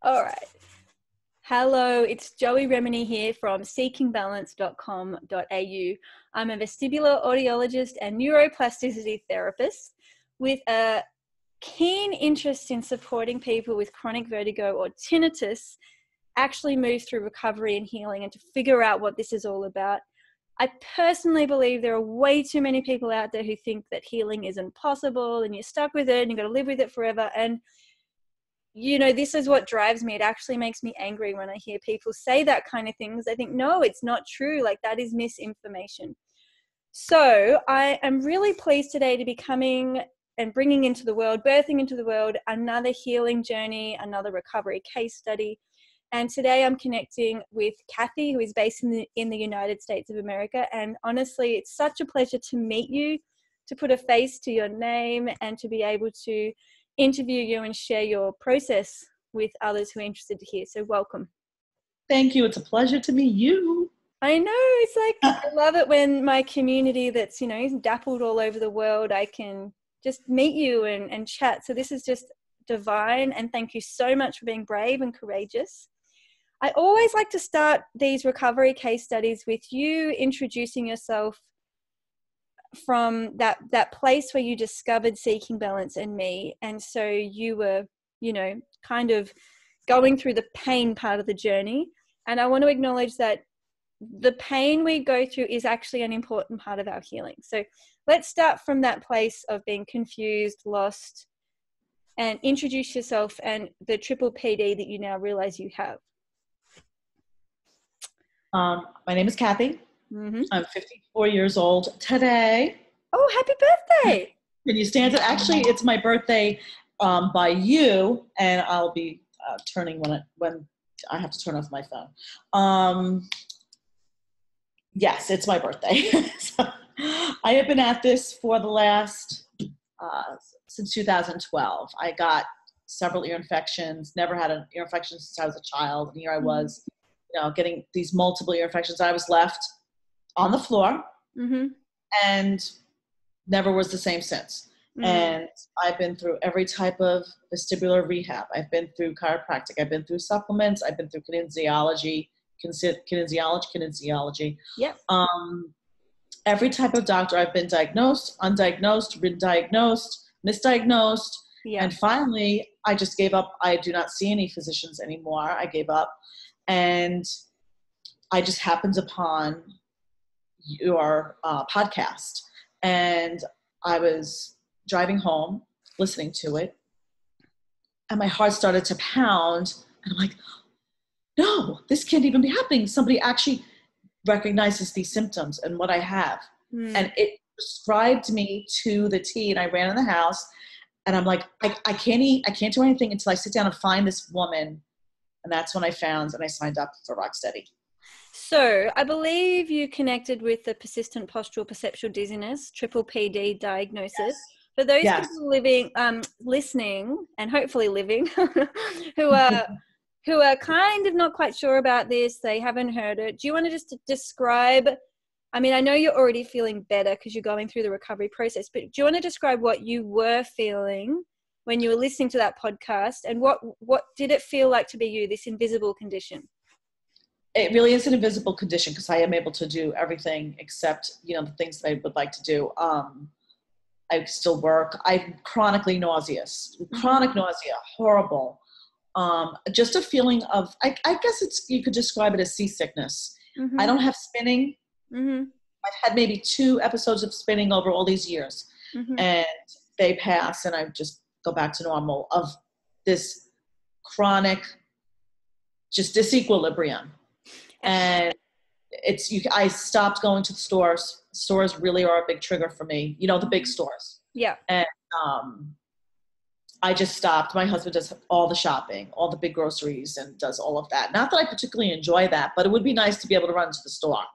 All right. Hello, it's Joey Remenyi here from seekingbalance.com.au. I'm a vestibular audiologist and neuroplasticity therapist with a keen interest in supporting people with chronic vertigo or tinnitus actually move through recovery and healing and to figure out what this is all about. I personally believe there are way too many people out there who think that healing isn't possible and you're stuck with it and you've got to live with it forever. And this is what drives me. It actually makes me angry when I hear people say that kind of things. I think, no, it's not true. Like, that is misinformation. So I am really pleased today to be coming and bringing into the world, birthing into the world, another healing journey, another recovery case study. And today I'm connecting with Cathy, who is based in the United States of America. And honestly, it's such a pleasure to meet you, to put a face to your name, and to be able to interview you and share your process with others who are interested to hear. So welcome. Thank you. It's a pleasure to meet you. I know. It's like, I love it when my community that's, dappled all over the world, I can just meet you and chat. So this is just divine. And thank you so much for being brave and courageous. I always like to start these recovery case studies with you introducing yourself from that place where you discovered Seeking Balance and me. And so you were, kind of going through the pain part of the journey. And I want to acknowledge that the pain we go through is actually an important part of our healing. So let's start from that place of being confused, lost, and introduce yourself and the PPPD that you now realize you have. My name is Cathy. Mm-hmm. I'm 54 years old today. Oh, happy birthday. Can you stand it? Actually, it's my birthday by you, and I'll be turning when I have to turn off my phone. Yes, it's my birthday. So, I have been at this for the last, since 2012. I got several ear infections, never had an ear infection since I was a child, and here I was, getting these multiple ear infections. I was left on the floor and never was the same since. And I've been through every type of vestibular rehab. I've been through chiropractic. I've been through supplements. I've been through kinesiology. Yep. Every type of doctor. I've been diagnosed, undiagnosed, been diagnosed, misdiagnosed. Yep. And finally, I just gave up. I do not see any physicians anymore. I gave up. And I just happened upon your podcast. And I was driving home, listening to it. And my heart started to pound. And I'm like, no, this can't even be happening. Somebody actually recognizes these symptoms and what I have. And it prescribed me to the T. And I ran in the house. And I'm like, I can't do anything until I sit down and find this woman. And that's when I found and I signed up for Rocksteady. So I believe you connected with the persistent postural perceptual dizziness, PPPD diagnosis. Yes. For those people listening, and hopefully living, who are kind of not quite sure about this, they haven't heard it. Do you want to just describe, I mean, I know you're already feeling better because you're going through the recovery process, but do you want to describe what you were feeling when you were listening to that podcast, and what did it feel like to be you, this invisible condition? It really is an invisible condition because I am able to do everything except, the things that I would like to do. I still work. I'm chronically nauseous, horrible. Just a feeling of, I guess you could describe it as seasickness. I don't have spinning. I've had maybe 2 episodes of spinning over all these years, and they pass and I just go back to normal of this chronic, just disequilibrium. And I stopped going to the stores. Stores really are a big trigger for me, the big stores. Yeah. And I just stopped. My husband does all the shopping, all the big groceries, and does all of that. Not that I particularly enjoy that, but it would be nice to be able to run to the store,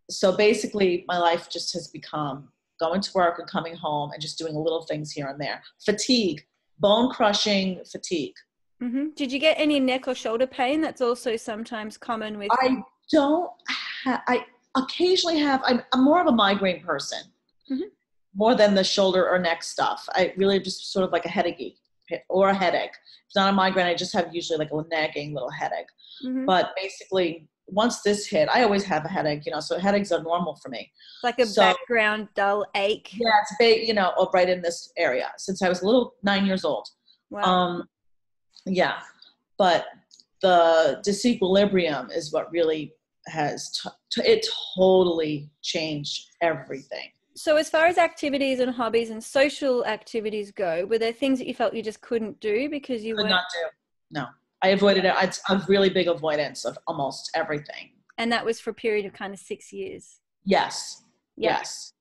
So basically my life just has become going to work and coming home and just doing little things here and there. Fatigue, bone-crushing fatigue. Did you get any neck or shoulder pain? That's also sometimes common with... I don't I occasionally have, I'm more of a migraine person, more than the shoulder or neck stuff. I really just sort of like a headache. or a headache. If it's not a migraine, I just have usually like a nagging little headache. Mm-hmm. But basically, once this hit, I always have a headache, so headaches are normal for me. Like a background dull ache. Yeah, it's big, right in this area since I was 9 years old. Wow. Yeah, but the disequilibrium is what really has, it totally changed everything. So as far as activities and hobbies and social activities go, were there things that you felt you just couldn't do because you could not do? No. I avoided it. It's a really big avoidance of almost everything. And that was for a period of kind of 6 years? Yes. Yep. Yes.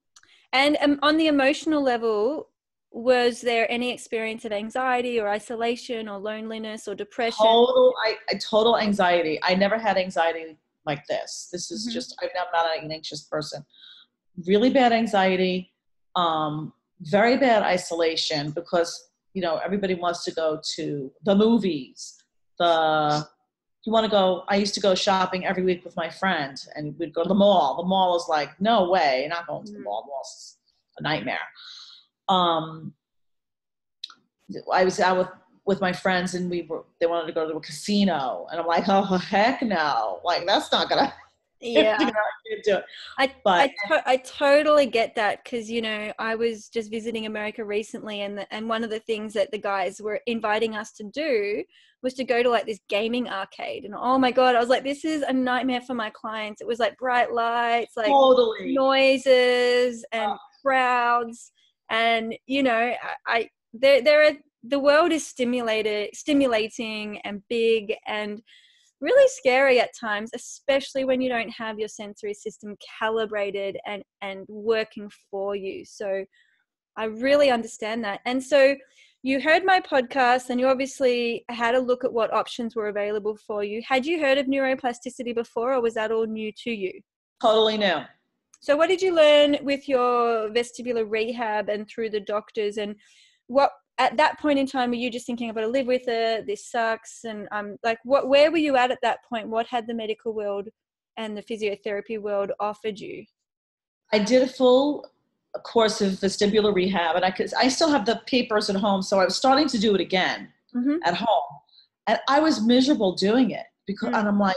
And on the emotional level, was there any experience of anxiety or isolation or loneliness or depression? Total anxiety. I never had anxiety like this. This is just, I'm not an anxious person. Really bad anxiety, very bad isolation because, everybody wants to go to the movies. I used to go shopping every week with my friend and we'd go to the mall. The mall is like, no way, you're not going to the mall. The mall's a nightmare. I was out with my friends and they wanted to go to a casino and I'm like, oh heck no. Like that's not gonna Yeah. I can't do it. I totally get that because, I was just visiting America recently and one of the things that the guys were inviting us to do was to go to like this gaming arcade. And oh my God, I was like, this is a nightmare for my clients. It was like bright lights, like noises and crowds. And, the world is stimulating and big and really scary at times, especially when you don't have your sensory system calibrated and working for you. So I really understand that. And so you heard my podcast and you obviously had a look at what options were available for you. Had you heard of neuroplasticity before or was that all new to you? Totally new. So what did you learn with your vestibular rehab and through the doctors, and what at that point in time were you just thinking, I've got to live with it, this sucks, and where were you at that point? What had the medical world and the physiotherapy world offered you? I did a full course of vestibular rehab and I still have the papers at home, so I was starting to do it again at home and I was miserable doing it because and I'm like,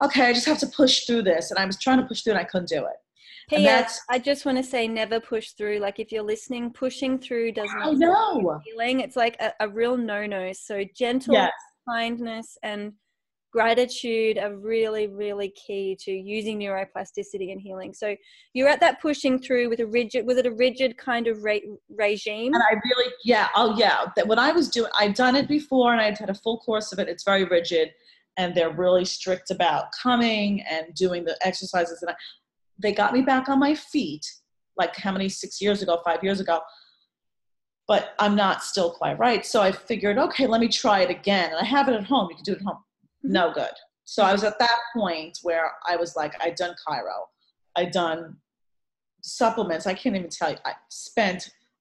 okay, I just have to push through this, and I was trying to push through and I couldn't do it. P.S. I just want to say never push through. Like if you're listening, pushing through does not stop healing. It's like a real no-no. So gentle kindness and gratitude are really, really key to using neuroplasticity and healing. So you're at that pushing through with was it a rigid kind of regime? And I really, that when I was doing, I'd done it before and I'd had a full course of it. It's very rigid and they're really strict about coming and doing the exercises. And they got me back on my feet, like 6 years ago, 5 years ago, but I'm not still quite right. So I figured, okay, let me try it again. And I have it at home. You can do it at home. No good. So I was at that point where I was like, I'd done chiro. I'd done supplements. I can't even tell you.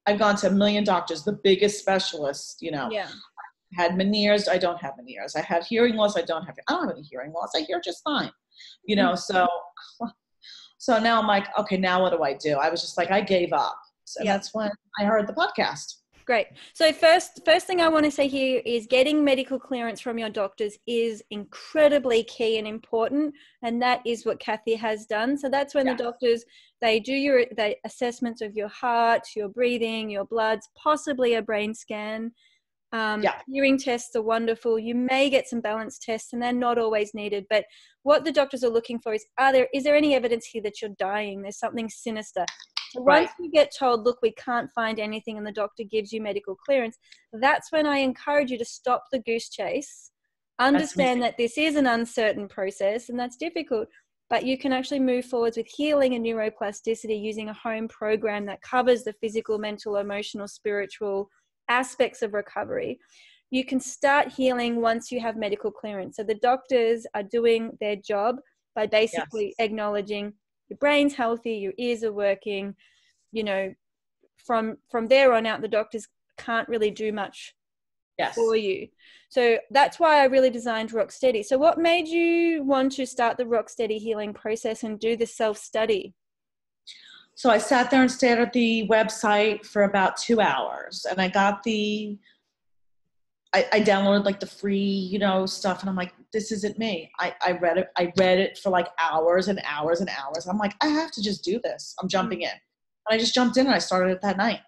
I've gone to 1 million doctors, the biggest specialists, Yeah. I had Meniere's. I don't have Meniere's. I had hearing loss. I don't have any hearing loss. I hear just fine, So now I'm like, okay, now what do I do? I was just like, I gave up. So that's when I heard the podcast. Great. So first thing I want to say here is getting medical clearance from your doctors is incredibly key and important. And that is what Cathy has done. So that's when the doctors, they do the assessments of your heart, your breathing, your bloods, possibly a brain scan. Hearing tests are wonderful. You may get some balance tests and they're not always needed. But what the doctors are looking for is there any evidence here that you're dying? There's something sinister. So once you get told, look, we can't find anything, and the doctor gives you medical clearance, that's when I encourage you to stop the goose chase, understand that this is an uncertain process and that's difficult, but you can actually move forwards with healing and neuroplasticity using a home program that covers the physical, mental, emotional, spiritual aspects of recovery. You can start healing once you have medical clearance. So the doctors are doing their job by basically acknowledging your brain's healthy, your ears are working, from there on out, the doctors can't really do much for you. So that's why I really designed Rocksteady. So what made you want to start the Rocksteady healing process and do the self-study? So I sat there and stared at the website for about 2 hours and I got the I downloaded like the free, you know, stuff. And I'm like, this isn't me. I read it. I read it for like hours and hours and hours. I'm like, I have to just do this. I'm jumping in. And I just jumped in and I started it that night.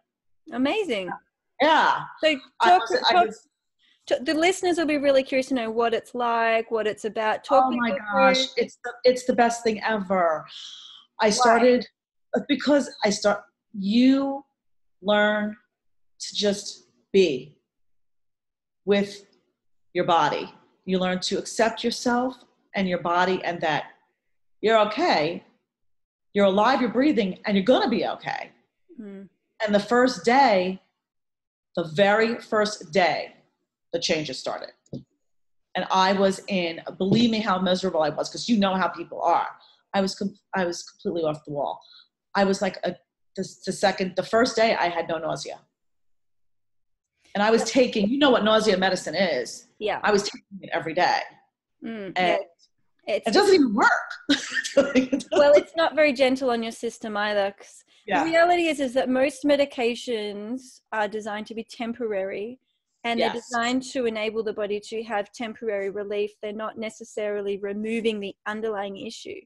Amazing. Yeah. So the listeners will be really curious to know what it's like, what it's about. Oh my gosh. It's the best thing ever. I started because you learn to just be with your body. You learn to accept yourself and your body, and that you're okay, you're alive, you're breathing, and you're going to be okay. And the very first day, the changes started. And I was believe me how miserable I was, because you know how people are. I was completely off the wall. I was like the first day I had no nausea. And I was taking, you know what nausea medicine is. Yeah. I was taking it every day. And it doesn't even work. Well, it's not very gentle on your system either. The reality is that most medications are designed to be temporary, and they're designed to enable the body to have temporary relief. They're not necessarily removing the underlying issue.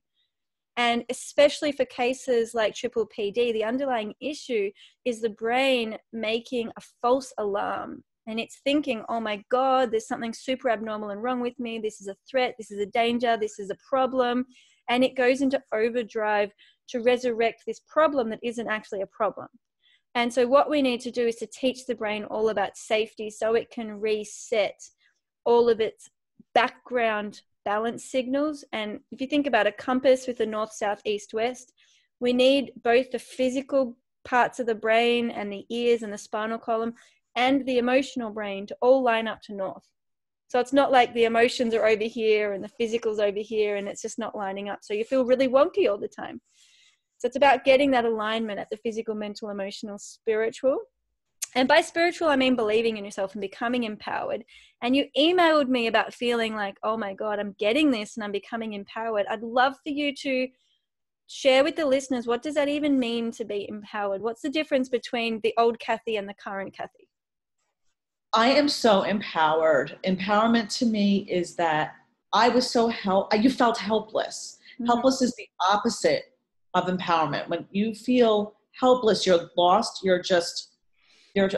And especially for cases like PPPD, the underlying issue is the brain making a false alarm. And it's thinking, oh my God, there's something super abnormal and wrong with me. This is a threat. This is a danger. This is a problem. And it goes into overdrive to resurrect this problem that isn't actually a problem. And so what we need to do is to teach the brain all about safety so it can reset all of its background balance signals. And if you think about a compass with a north, south, east, west, we need both the physical parts of the brain and the ears and the spinal column and the emotional brain to all line up to north. So it's not like the emotions are over here and the physical's over here and it's just not lining up. So you feel really wonky all the time. So it's about getting that alignment at the physical, mental, emotional, spiritual. And by spiritual, I mean believing in yourself and becoming empowered. And you emailed me about feeling like, oh my God, I'm getting this and I'm becoming empowered. I'd love for you to share with the listeners, what does that even mean to be empowered? What's the difference between the old Cathy and the current Cathy? I am so empowered. Empowerment to me is that I was you felt helpless. Mm-hmm. Helpless is the opposite of empowerment. When you feel helpless, you're lost, you're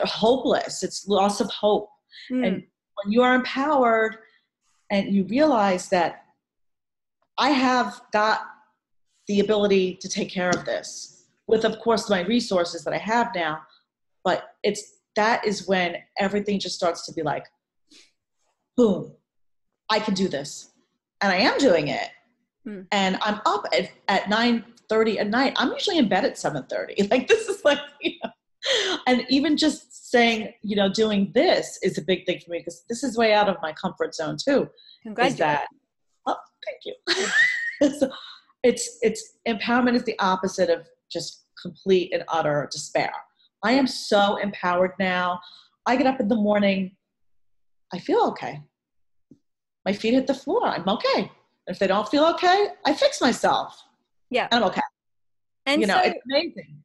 hopeless. It's loss of hope. And when you are empowered and you realize that I have got the ability to take care of this with, of course, my resources that I have now, but that is when everything just starts to be like, boom, I can do this. And I am doing it. And I'm up at 9:30 at night. I'm usually in bed at 7:30. Like, this is like, and even just saying, doing this is a big thing for me, because this is way out of my comfort zone too. Congratulations. Thank you. So it's empowerment is the opposite of just complete and utter despair. I am so empowered now. I get up in the morning, I feel okay. My feet hit the floor, I'm okay. If they don't feel okay, I fix myself. Yeah. And I'm okay. And it's amazing.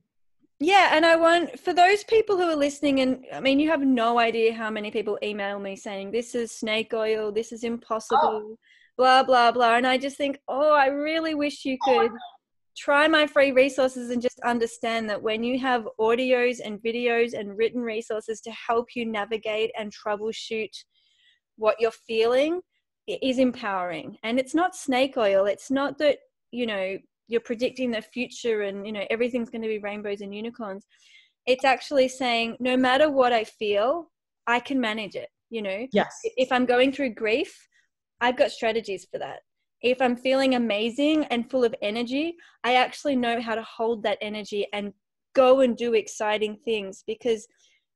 Yeah. And I want, for those people who are listening, and I mean, you have no idea how many people email me saying, this is snake oil, this is impossible, blah, blah, blah. And I just think, I really wish you could try my free resources and just understand that when you have audios and videos and written resources to help you navigate and troubleshoot what you're feeling, it is empowering. And it's not snake oil. It's not that, you're predicting the future and, everything's going to be rainbows and unicorns. It's actually saying, no matter what I feel, I can manage it. Yes. If I'm going through grief, I've got strategies for that. If I'm feeling amazing and full of energy, I actually know how to hold that energy and go and do exciting things, because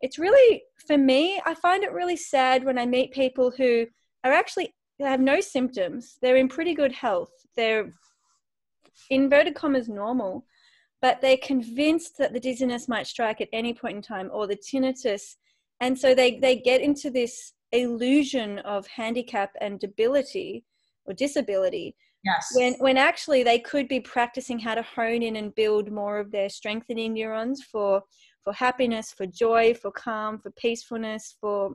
it's really, for me, I find it really sad when I meet people who they have no symptoms. They're in pretty good health. They're, inverted commas, normal, but they're convinced that the dizziness might strike at any point in time, or the tinnitus. And so they get into this illusion of handicap and debility or disability. Yes. When actually they could be practicing how to hone in and build more of their strengthening neurons for happiness, for joy, for calm, for peacefulness, for,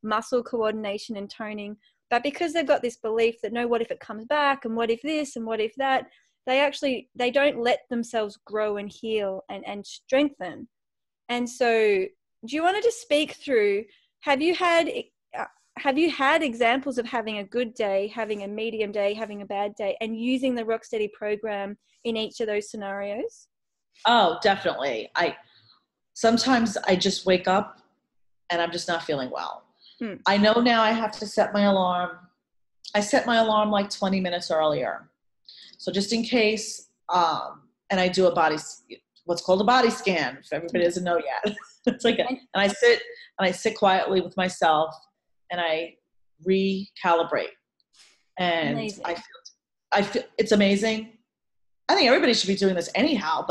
muscle coordination and toning. But because they've got this belief that, no, what if it comes back, and what if this and what if that, they don't let themselves grow and heal and strengthen. And so do you want to just speak through, have you had examples of having a good day, having a medium day, having a bad day, and using the Rocksteady program in each of those scenarios? Oh, definitely. Sometimes I just wake up and I'm just not feeling well. I know now I have to set my alarm. I set my alarm like 20 minutes earlier. So just in case, and I do what's called a body scan, if everybody doesn't know yet. It's like, and I sit quietly with myself and I recalibrate. And amazing. I feel it's amazing. I think everybody should be doing this anyhow,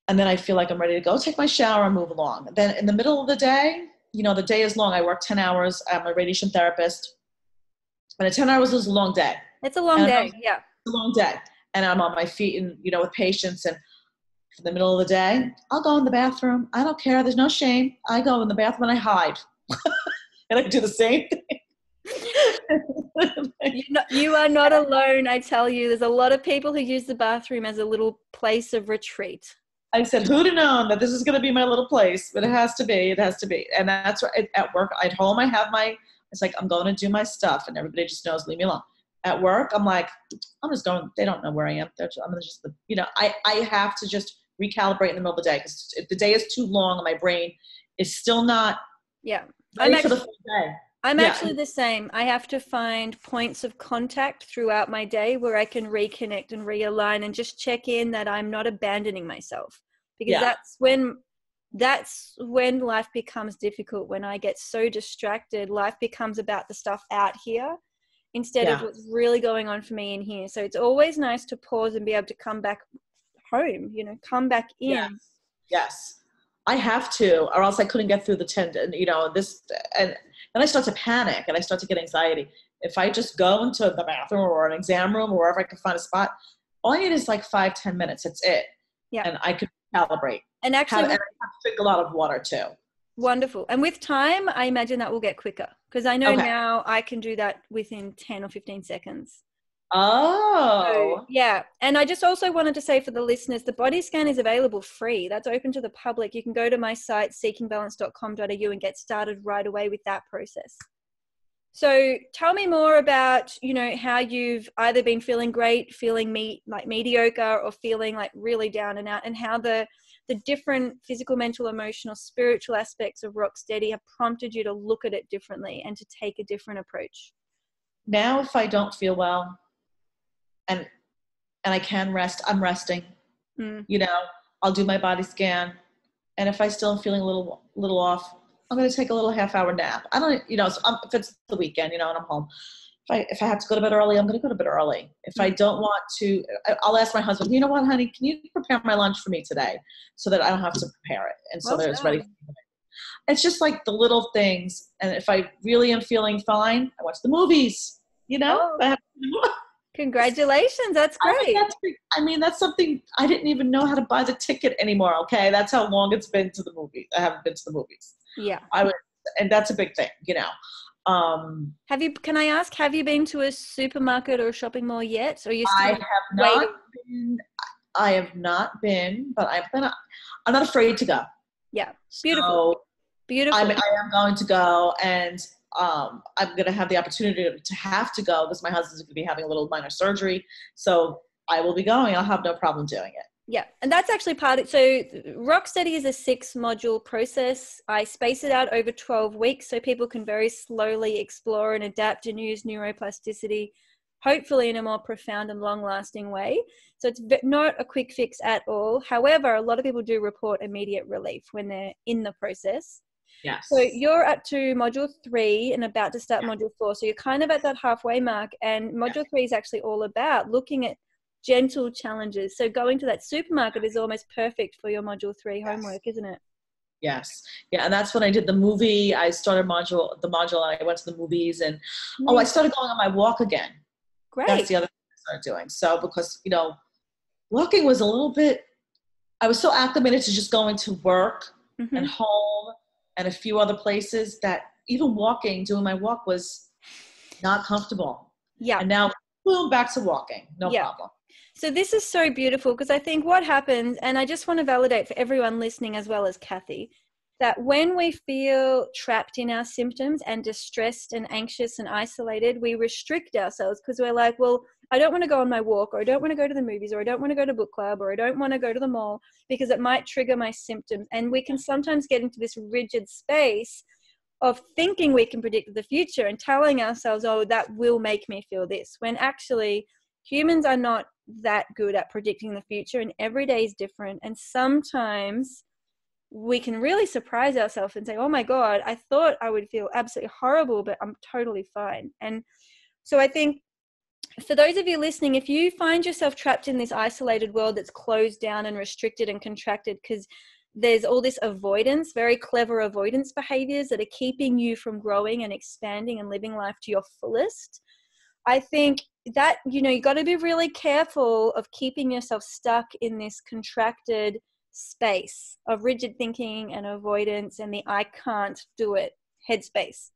and then I feel like I'm ready to go take my shower and move along. Then in the middle of the day, the day is long. I work 10 hours. I'm a radiation therapist. And 10 hours is a long day. It's a long day, yeah. It's a long day. And I'm on my feet and, with patients. And in the middle of the day, I'll go in the bathroom. I don't care. There's no shame. I go in the bathroom and I hide. And I do the same thing. You are not alone, I tell you. There's a lot of people who use the bathroom as a little place of retreat. I said, who'd have known that this is going to be my little place? But it has to be. It has to be. And that's right. At work, at home, it's like, I'm going to do my stuff. And everybody just knows, leave me alone. At work, I'm like, I'm just going, they don't know where I am. I have to just recalibrate in the middle of the day. Because if the day is too long and my brain is still not ready for the full day. I'm actually the same. I have to find points of contact throughout my day where I can reconnect and realign and just check in that I'm not abandoning myself. Because that's when life becomes difficult. When I get so distracted, life becomes about the stuff out here instead of what's really going on for me in here. So it's always nice to pause and be able to come back home, come back in. Yes. I have to, or else I couldn't get through the tendon, and then I start to panic and I start to get anxiety. If I just go into the bathroom or an exam room or wherever I can find a spot, all I need is like 5-10 minutes. That's it. Yeah. And I can calibrate. And actually, I have to drink a lot of water too. Wonderful. And with time, I imagine that will get quicker because I know now I can do that within 10 or 15 seconds. Oh. So, yeah. And I just also wanted to say for the listeners, the body scan is available free. That's open to the public. You can go to my site, seekingbalance.com.au, and get started right away with that process. So tell me more about, how you've either been feeling great, feeling mediocre, or feeling like really down and out, and how the different physical, mental, emotional, spiritual aspects of Rocksteady have prompted you to look at it differently and to take a different approach. Now, if I don't feel well, and I can rest, I'm resting. I'll do my body scan, and if I still am feeling a little off, I'm going to take a little half-hour nap. I don't, if it's the weekend, and I'm home. If I have to go to bed early, I'm going to go to bed early. If I don't want to, I'll ask my husband, you know what, honey, can you prepare my lunch for me today so that I don't have to prepare it, and so that it's ready for me. It's just like the little things. And if I really am feeling fine, I watch the movies. Congratulations. That's great. That's something I didn't even know how to buy the ticket anymore. Okay. That's how long it's been to the movies. I haven't been to the movies. Yeah. And that's a big thing, Can I ask, have you been to a supermarket or a shopping mall yet? Or you still I have not been, but I'm not afraid to go. Yeah. Beautiful. So beautiful. I am going to go, and I'm going to have the opportunity to have to go because my husband's going to be having a little minor surgery. So I will be going. I'll have no problem doing it. Yeah. And that's actually part of it. So Rocksteady is a 6-module process. I space it out over 12 weeks so people can very slowly explore and adapt and use neuroplasticity, hopefully in a more profound and long-lasting way. So it's not a quick fix at all. However, a lot of people do report immediate relief when they're in the process. Yes. So you're up to module 3 and about to start module 4. So you're kind of at that halfway mark, and module 3 is actually all about looking at gentle challenges. So going to that supermarket is almost perfect for your module 3 homework, isn't it? Yes. Yeah. And that's when I did the movie. I started the module and I went to the movies, and I started going on my walk again. Great. That's the other thing I started doing. So because, walking was a little bit, I was so acclimated to just going to work and home and a few other places that even walking, doing my walk was not comfortable. Yeah. And now, boom, back to walking. No problem. So this is so beautiful, because I think what happens, and I just want to validate for everyone listening as well as Kathy, that when we feel trapped in our symptoms and distressed and anxious and isolated, we restrict ourselves because we're like, well, I don't want to go on my walk, or I don't want to go to the movies, or I don't want to go to book club, or I don't want to go to the mall because it might trigger my symptoms. And we can sometimes get into this rigid space of thinking we can predict the future and telling ourselves, oh, that will make me feel this, when actually humans are not that good at predicting the future, and every day is different. And sometimes we can really surprise ourselves and say, oh my God, I thought I would feel absolutely horrible, but I'm totally fine. And so I think for those of you listening, if you find yourself trapped in this isolated world that's closed down and restricted and contracted because there's all this avoidance, very clever avoidance behaviors that are keeping you from growing and expanding and living life to your fullest, I think that, you know, you got to be really careful of keeping yourself stuck in this contracted space of rigid thinking and avoidance and the I can't do it headspace.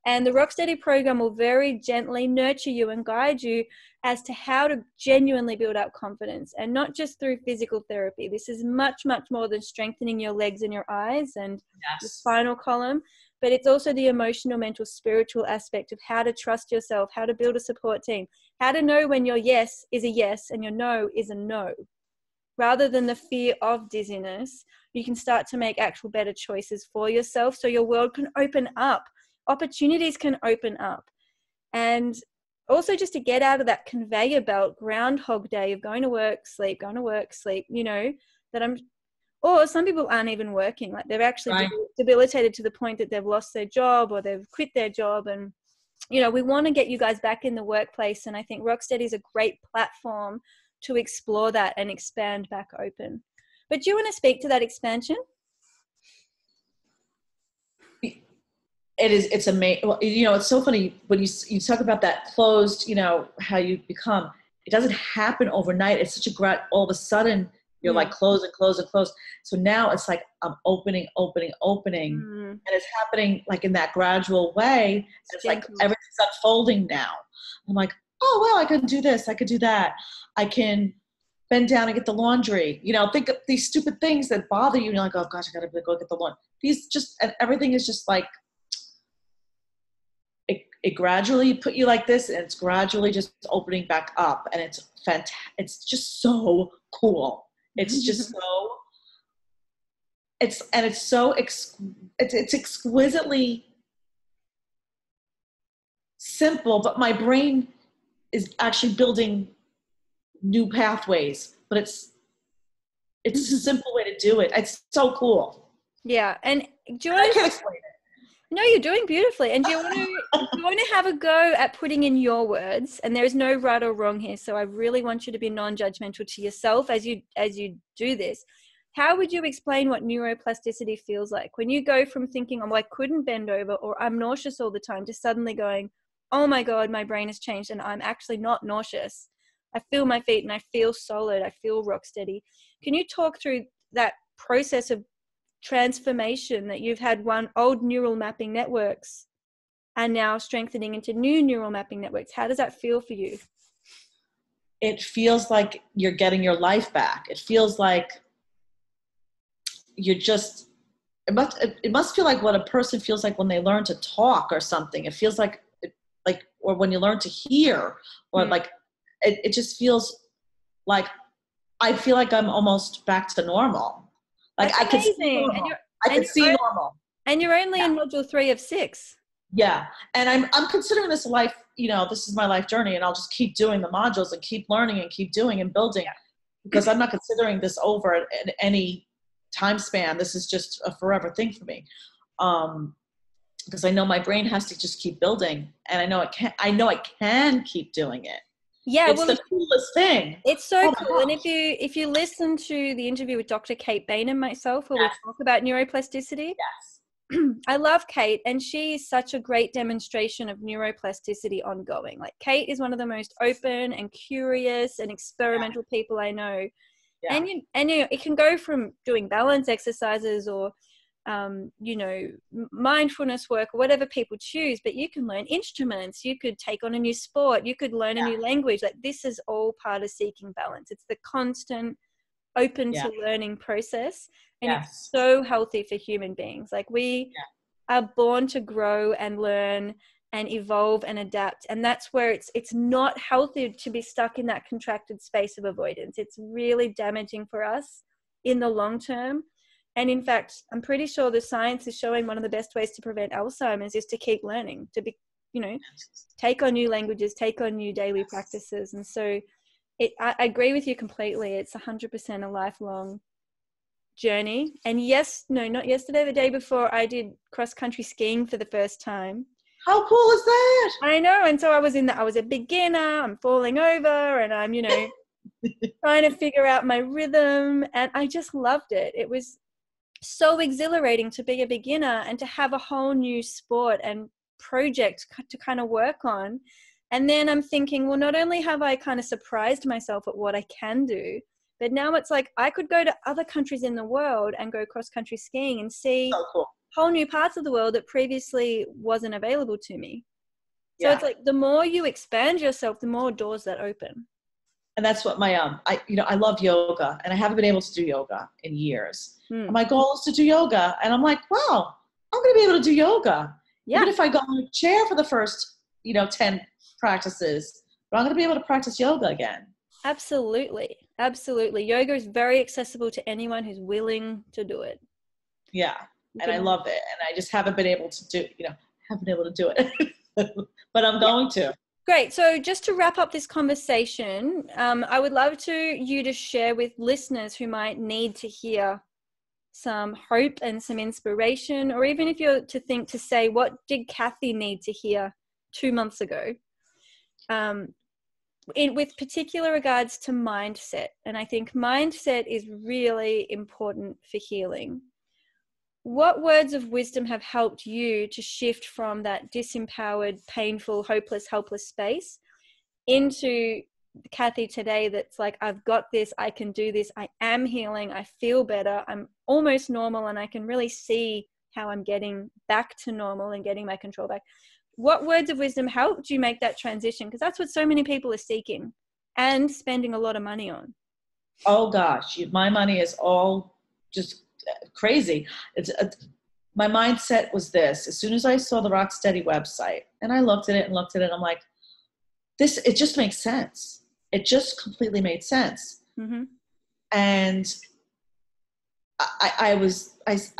And the Rocksteady program will very gently nurture you and guide you as to how to genuinely build up confidence, and not just through physical therapy. This is much, much more than strengthening your legs and your eyes and the spinal column, but it's also the emotional, mental, spiritual aspect of how to trust yourself, how to build a support team, how to know when your yes is a yes and your no is a no. Rather than the fear of dizziness, you can start to make actual better choices for yourself so your world can open up. Opportunities can open up. And also just to get out of that conveyor belt groundhog day of going to work, sleep, you know, or some people aren't even working. Like they're actually debilitated to the point that they've lost their job or they've quit their job. And, you know, we want to get you guys back in the workplace. And I think Rocksteady is a great platform to explore that and expand back open. But do you want to speak to that expansion? It's amazing. Well, you know, it's so funny when you talk about that closed, you know, how you become, it doesn't happen overnight. It's such a all of a sudden you're like close and close and close. So now it's like I'm opening. And it's happening like in that gradual way. It's like everything's unfolding now. I'm like, oh, well, I can do this. I could do that. I can bend down and get the laundry. You know, think of these stupid things that bother you. And you're like, oh gosh, I got to go get the laundry. And everything is just like, it gradually put you like this, and it's gradually just opening back up, and it's fantastic. It's just so cool. It's just so, it's exquisitely simple, but my brain is actually building new pathways, but it's a simple way to do it. It's so cool. Yeah. And do you I can't explain it. No, you're doing beautifully. And do you want to have a go at putting in your words? And there's no right or wrong here. So I really want you to be non-judgmental to yourself as you do this. How would you explain what neuroplasticity feels like when you go from thinking, oh, I couldn't bend over, or I'm nauseous all the time, to suddenly going, oh my God, my brain has changed and I'm actually not nauseous. I feel my feet and I feel solid. I feel rock steady. Can you talk through that process of transformation that you've had, one old neural mapping networks and now strengthening into new neural mapping networks? How does that feel for you? It feels like you're getting your life back. It feels like you're just, it must feel like what a person feels like when they learn to talk or something. It feels like, or when you learn to hear, or like, it just feels like, I feel like I'm almost back to normal. Like that's I can see normal. I can see normal. And you're only in module 3 of 6. Yeah. And I'm considering this a life, you know, this is my life journey, and I'll just keep doing the modules and keep learning and keep doing and building, because I'm not considering this over at any time span. This is just a forever thing for me. Because I know my brain has to just keep building, and I know I can keep doing it. Yeah, it's the coolest thing. It's so cool. And if you listen to the interview with Dr. Kate Bain and myself, where we talk about neuroplasticity, I love Kate, and she is such a great demonstration of neuroplasticity ongoing. Like, Kate is one of the most open and curious and experimental people I know. And you know, it can go from doing balance exercises or mindfulness work, whatever people choose, but you can learn instruments, you could take on a new sport, you could learn a new language. Like, this is all part of seeking balance. It's the constant open to learning process, and it's so healthy for human beings. Like, we are born to grow and learn and evolve and adapt, and that's where it's not healthy to be stuck in that contracted space of avoidance. It's really damaging for us in the long term. And in fact, I'm pretty sure the science is showing one of the best ways to prevent Alzheimer's is to keep learning, to be, take on new languages, take on new daily practices. And so I agree with you completely. It's 100% a lifelong journey. And not yesterday, the day before, I did cross-country skiing for the first time. How cool is that? I know. And so I was a beginner, I'm falling over, and I'm, trying to figure out my rhythm. And I just loved it. It was so exhilarating to be a beginner and to have a whole new sport and project to kind of work on. And then I'm thinking, well, not only have I kind of surprised myself at what I can do, but now it's like I could go to other countries in the world and go cross-country skiing and see whole new parts of the world that previously wasn't available to me. So it's like the more you expand yourself, the more doors that open. And that's what I love yoga, and I haven't been able to do yoga in years. And my goal is to do yoga. And I'm like, wow, I'm going to be able to do yoga. Yeah. Even if I go in a chair for the first, 10 practices, but I'm going to be able to practice yoga again. Absolutely. Absolutely. Yoga is very accessible to anyone who's willing to do it. Yeah. And I love it. And I just haven't been able to do it, but I'm going to. Great. So just to wrap up this conversation, I would love you to share with listeners who might need to hear some hope and some inspiration, or even if you're to say, what did Cathy need to hear 2 months ago? With particular regards to mindset. And I think mindset is really important for healing. What words of wisdom have helped you to shift from that disempowered, painful, hopeless, helpless space into Cathy today that's like, I've got this, I can do this, I am healing, I feel better, I'm almost normal, and I can really see how I'm getting back to normal and getting my control back? What words of wisdom helped you make that transition? Because that's what so many people are seeking and spending a lot of money on. Oh gosh, my money is all just crazy. My mindset was this: as soon as I saw the Rocksteady website and I looked at it, I'm like, it just makes sense. It just completely made sense. Mm-hmm. And I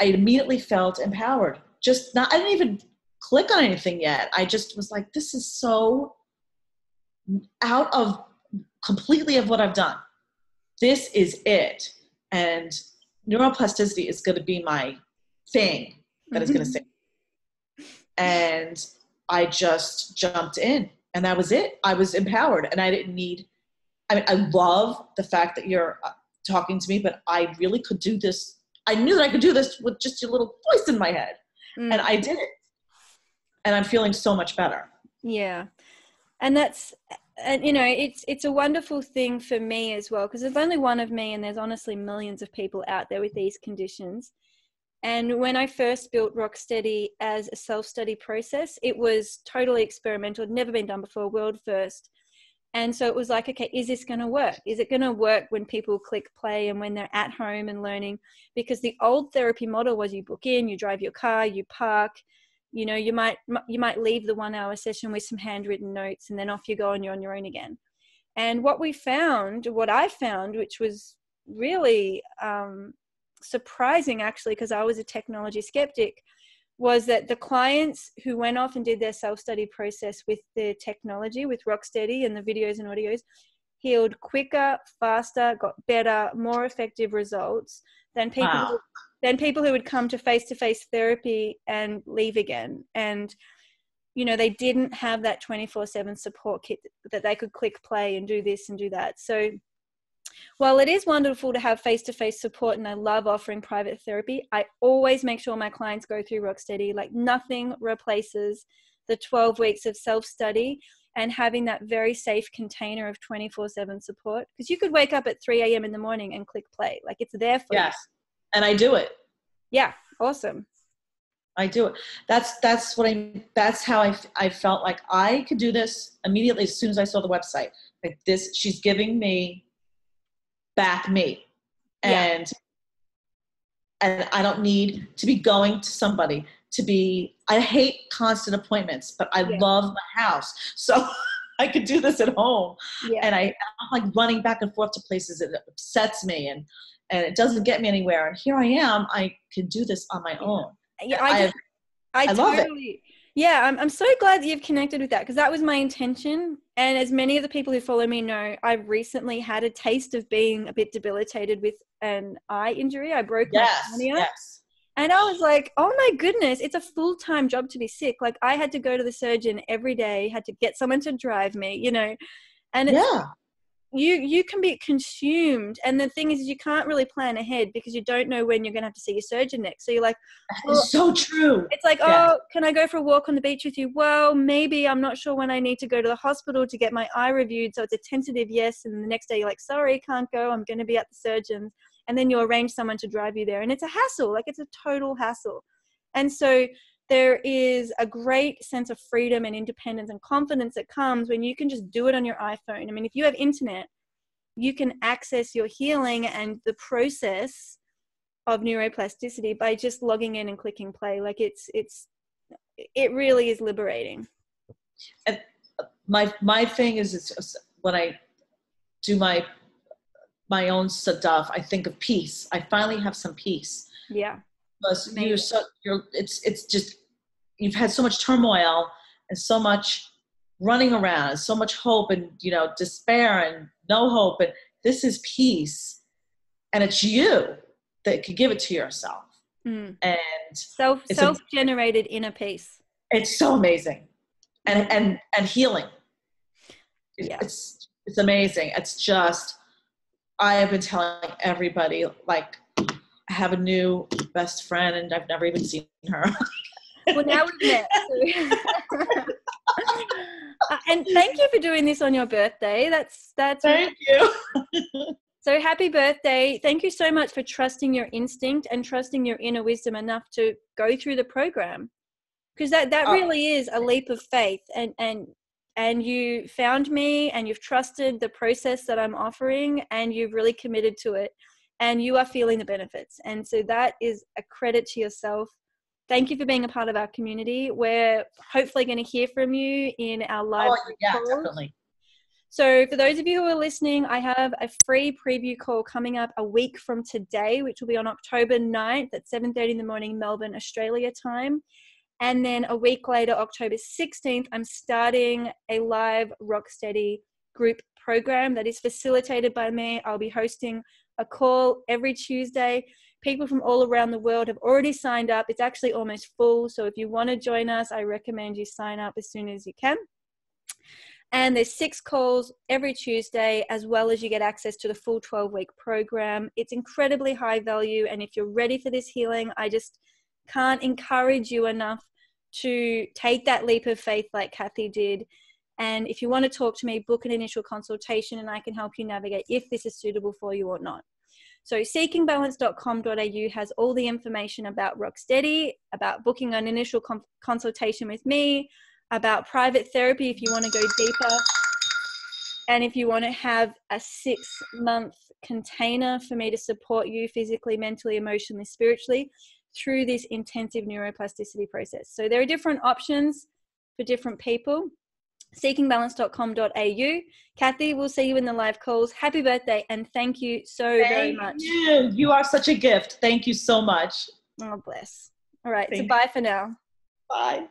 immediately felt empowered. I didn't even click on anything yet. I just was like, this is so out of completely of what I've done. This is it. And neuroplasticity is going to be my thing that is going to save. And I just jumped in, and that was it. I was empowered, and I didn't need, I love the fact that you're talking to me, but I really could do this. I knew that I could do this with just a little voice in my head. And I did it. And I'm feeling so much better. Yeah. And it's a wonderful thing for me as well, because there's only one of me, and there's honestly millions of people out there with these conditions. And when I first built Rocksteady as a self-study process, it was totally experimental. It had never been done before, world first. And so it was like, okay, is this going to work? Is it going to work when people click play and when they're at home and learning? Because the old therapy model was you book in, you drive your car, you park, you might leave the 1 hour session with some handwritten notes, and then off you go and you're on your own again. And what I found, which was really surprising actually, because I was a technology skeptic, was that the clients who went off and did their self-study process with the technology, with Rocksteady and the videos and audios, healed quicker, faster, got better, more effective results than people who would come to face-to-face therapy and leave again. And, they didn't have that 24/7 support kit that they could click play and do this and do that. So while it is wonderful to have face-to-face support, and I love offering private therapy, I always make sure my clients go through Rocksteady. Like, nothing replaces the 12 weeks of self-study and having that very safe container of 24/7 support. Because you could wake up at 3 a.m. in the morning and click play. Like, it's there for you. Yes. And I do it. Yeah. Awesome. I do. That's how I felt like I could do this immediately as soon as I saw the website. Like this, she's giving me back me. And I don't need to be going to somebody I hate constant appointments, but I love my house. So I could do this at home. And I'm like running back and forth to places. It upsets me and it doesn't get me anywhere. And here I am, I can do this on my own. Yeah, I love it. Yeah, I'm so glad that you've connected with that, because that was my intention. And as many of the people who follow me know, I've recently had a taste of being a bit debilitated with an eye injury. I broke my cornea. And I was like, oh my goodness, it's a full-time job to be sick. Like I had to go to the surgeon every day, had to get someone to drive me, you know, and it's, you can be consumed. And the thing is you can't really plan ahead because you don't know when you're going to have to see your surgeon next. So you're like, it's so true. It's like, oh, can I go for a walk on the beach with you? Well, maybe. I'm not sure when I need to go to the hospital to get my eye reviewed. So it's a tentative yes. And the next day you're like, sorry, can't go. I'm going to be at the surgeon's. And then you arrange someone to drive you there. And it's a hassle. Like it's a total hassle. And so there is a great sense of freedom and independence and confidence that comes when you can just do it on your iPhone. I mean, if you have internet, you can access your healing and the process of neuroplasticity by just logging in and clicking play. Like it really is liberating. And my thing is, it's when I do my own stuff, I think of peace. I finally have some peace. Yeah. Because it's just, you've had so much turmoil and so much running around and so much hope and, you know, despair and no hope. And this is peace. And it's you that can give it to yourself. And self-generated inner peace. It's so amazing. And healing. It's amazing. It's just, I have been telling everybody, like, I have a new best friend and I've never even seen her. Well, now we've met. And thank you for doing this on your birthday. That's Thank you. So happy birthday. Thank you so much for trusting your instinct and trusting your inner wisdom enough to go through the program. Because that really is a leap of faith. And you found me and you've trusted the process that I'm offering and you've really committed to it and you are feeling the benefits. And so that is a credit to yourself. Thank you for being a part of our community. We're hopefully going to hear from you in our live calls. Definitely. So for those of you who are listening, I have a free preview call coming up a week from today, which will be on October 9th at 7:30 in the morning, Melbourne, Australia time. And then a week later, October 16th, I'm starting a live Rocksteady group program that is facilitated by me. I'll be hosting a call every Tuesday. People from all around the world have already signed up. It's actually almost full. So if you want to join us, I recommend you sign up as soon as you can. And there's 6 calls every Tuesday, as well as you get access to the full 12-week program. It's incredibly high value. And if you're ready for this healing, I just can't encourage you enough to take that leap of faith like Cathy did. And if you want to talk to me, book an initial consultation and I can help you navigate if this is suitable for you or not. So seekingbalance.com.au has all the information about Rocksteady, about booking an initial consultation with me, about private therapy if you want to go deeper, and if you want to have a 6-month container for me to support you physically, mentally, emotionally, spiritually through this intensive neuroplasticity process. So there are different options for different people. Seekingbalance.com.au. Cathy, we'll see you in the live calls. Happy birthday and thank you very much. You are such a gift. Thank you so much. Oh, bless. All right, so bye for now. Bye.